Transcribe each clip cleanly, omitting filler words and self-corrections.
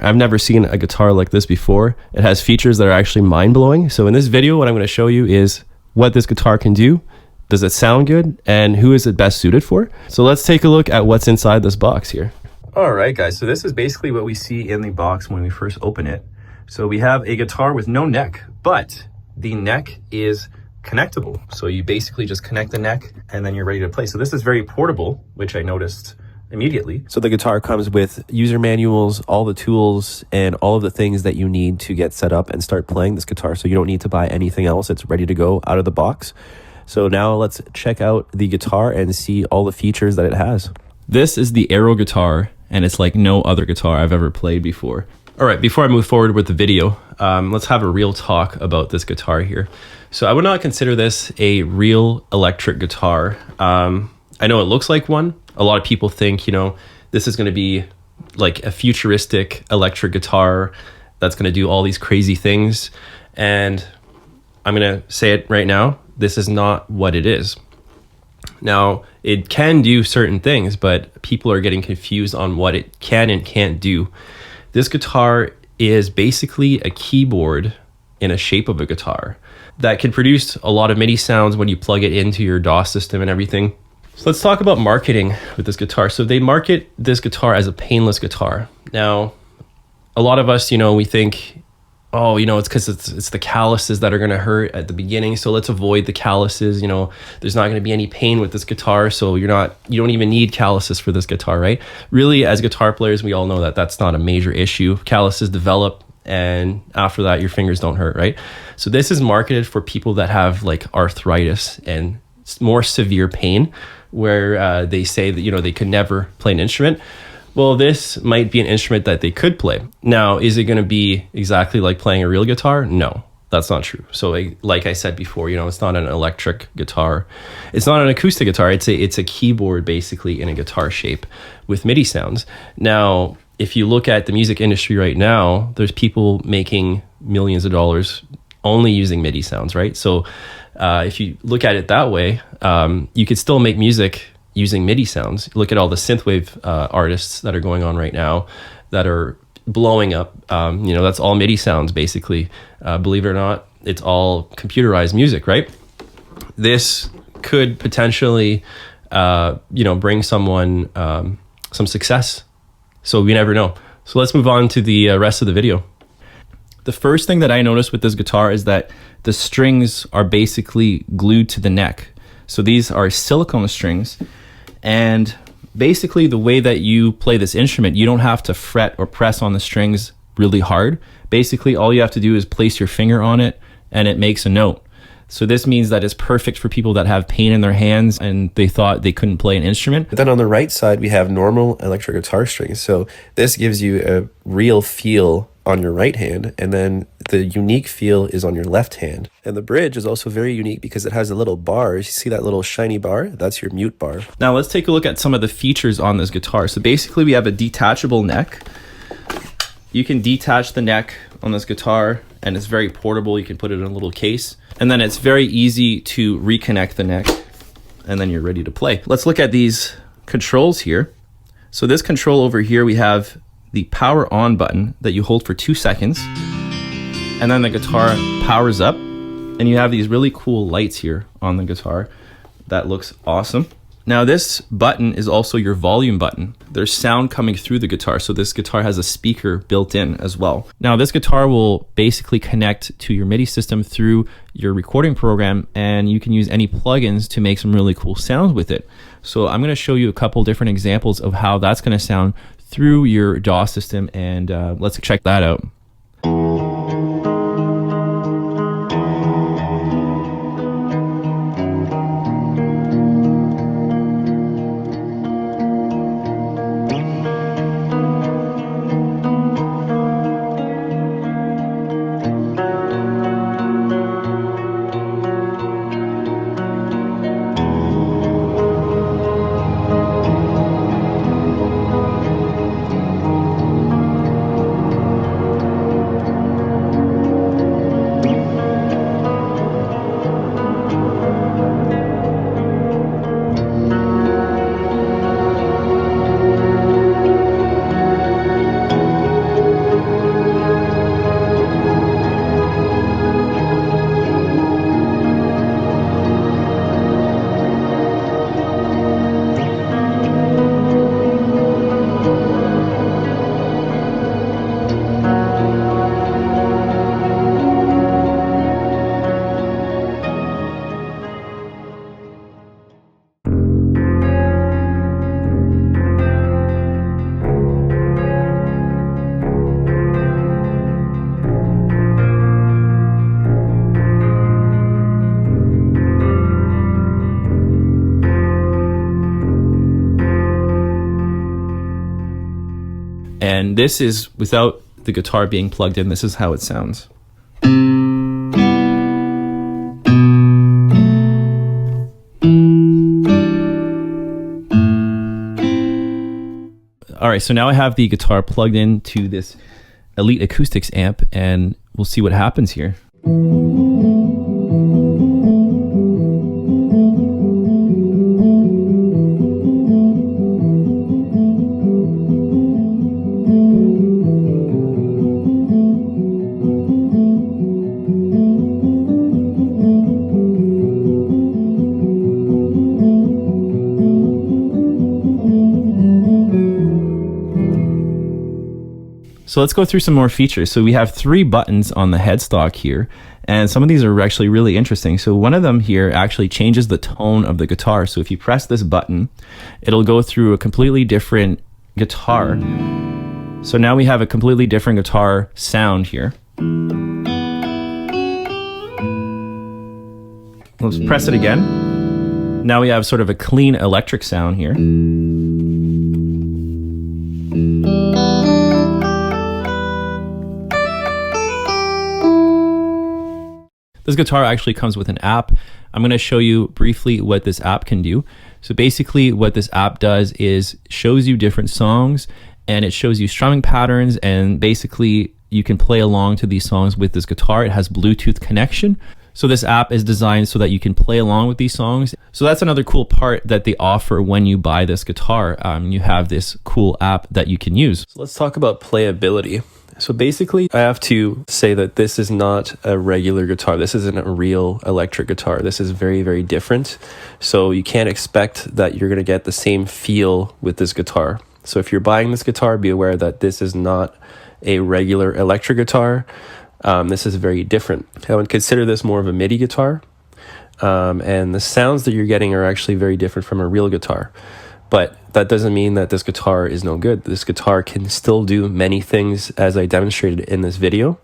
I've never seen a guitar like this before. It has features that are actually mind-blowing. So in this video, what I'm going to show you is what this guitar can do. Does it sound good? And who is it best suited for? So let's take a look at what's inside this box here. All right, guys. So this is basically what we see in the box when we first open it. So we have a guitar with no neck, but the neck is connectable. So you basically just connect the neck and then you're ready to play. So this is very portable, which I noticed immediately. So the guitar comes with user manuals, all the tools, and all of the things that you need to get set up and start playing this guitar. So you don't need to buy anything else. It's ready to go out of the box. So now let's check out the guitar and see all the features that it has. This is the Aeroguitar, and it's like no other guitar I've ever played before. All right, before I move forward with the video, let's have a real talk about this guitar here. So I would not consider this a real electric guitar. I know it looks like one. A lot of people think, you know, this is going to be like a futuristic electric guitar that's going to do all these crazy things. And I'm going to say it right now. This is not what it is. Now, it can do certain things, but people are getting confused on what it can and can't do. This guitar is basically a keyboard in a shape of a guitar that can produce a lot of MIDI sounds when you plug it into your DAW system and everything. So let's talk about marketing with this guitar. So they market this guitar as a painless guitar. Now, a lot of us, you know, we think, oh, you know, it's because it's the calluses that are going to hurt at the beginning. So let's avoid the calluses. You know, there's not going to be any pain with this guitar. So you don't even need calluses for this guitar, right? Really, as guitar players, we all know that that's not a major issue. Calluses develop, and after that, your fingers don't hurt, right? So this is marketed for people that have like arthritis and more severe pain, where they say that, you know, they could never play an instrument. Well, this might be an instrument that they could play. Now, is it going to be exactly like playing a real guitar? No, that's not true. So like I said before, you know, it's not an electric guitar. It's not an acoustic guitar. It's a keyboard basically in a guitar shape with MIDI sounds. Now, if you look at the music industry right now, there's people making millions of dollars only using MIDI sounds, right? So if you look at it that way, you could still make music using MIDI sounds. Look at all the synthwave artists that are going on right now that are blowing up. You know, that's all MIDI sounds basically. Believe it or not, it's all computerized music, right? This could potentially, you know, bring someone some success. So we never know. So let's move on to the rest of the video. The first thing that I noticed with this guitar is that the strings are basically glued to the neck. So these are silicone strings, and basically the way that you play this instrument, you don't have to fret or press on the strings really hard. Basically, all you have to do is place your finger on it and it makes a note. So this means that it's perfect for people that have pain in their hands and they thought they couldn't play an instrument. But then on the right side, we have normal electric guitar strings. So this gives you a real feel on your right hand, and then the unique feel is on your left hand. And the bridge is also very unique because it has a little bar. You see that little shiny bar? That's your mute bar. Now let's take a look at some of the features on this guitar. So basically we have a detachable neck. You can detach the neck on this guitar and it's very portable. You can put it in a little case, and then it's very easy to reconnect the neck, and then you're ready to play. Let's look at these controls here. So this control over here, we have the power on button that you hold for 2 seconds, and then the guitar powers up, and you have these really cool lights here on the guitar that looks awesome. Now this button is also your volume button. There's sound coming through the guitar, so this guitar has a speaker built in as well. Now this guitar will basically connect to your MIDI system through your recording program, and you can use any plugins to make some really cool sounds with it. So I'm going to show you a couple different examples of how that's going to sound through your DAW system, and let's check that out. this is without the guitar being plugged in. This is how it sounds. All right, so now I have the guitar plugged into this Elite Acoustics amp, and we'll see what happens here. So let's go through some more features. So we have 3 buttons on the headstock here, and some of these are actually really interesting. So one of them here actually changes the tone of the guitar. So if you press this button, it'll go through a completely different guitar. So now we have a completely different guitar sound here. Let's press it again. Now we have sort of a clean electric sound here. This guitar actually comes with an app. I'm going to show you briefly what this app can do. So basically what this app does is shows you different songs, and it shows you strumming patterns, and basically you can play along to these songs with this guitar. It has Bluetooth connection. So this app is designed so that you can play along with these songs. So that's another cool part that they offer when you buy this guitar. You have this cool app that you can use. So let's talk about playability. So basically, I have to say that this is not a regular guitar. This isn't a real electric guitar. This is very, very different. So you can't expect that you're going to get the same feel with this guitar. So if you're buying this guitar, be aware that this is not a regular electric guitar. This is very different. I would consider this more of a MIDI guitar. And the sounds that you're getting are actually very different from a real guitar. But that doesn't mean that this guitar is no good. This guitar can still do many things as I demonstrated in this video.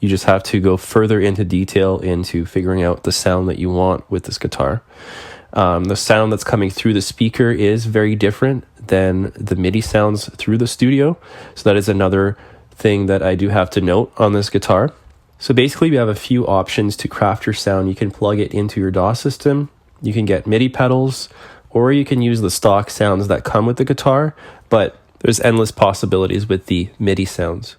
You just have to go further into detail into figuring out the sound that you want with this guitar. The sound that's coming through the speaker is very different than the MIDI sounds through the studio. So that is another thing that I do have to note on this guitar. So basically we have a few options to craft your sound. You can plug it into your DAW system. You can get MIDI pedals, or you can use the stock sounds that come with the guitar, but there's endless possibilities with the MIDI sounds.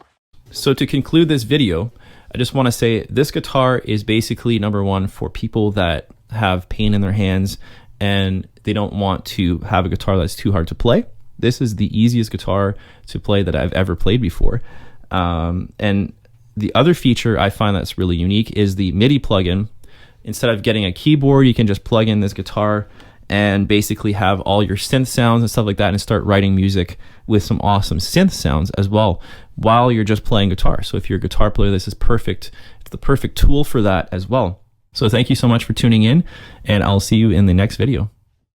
So to conclude this video, I just want to say this guitar is basically number one for people that have pain in their hands and they don't want to have a guitar that's too hard to play. This is the easiest guitar to play that I've ever played before. And the other feature I find that's really unique is the MIDI plugin. Instead of getting a keyboard, you can just plug in this guitar and basically have all your synth sounds and stuff like that and start writing music with some awesome synth sounds as well while you're just playing guitar. So if you're a guitar player, this is perfect. It's the perfect tool for that as well. So thank you so much for tuning in, and I'll see you in the next video.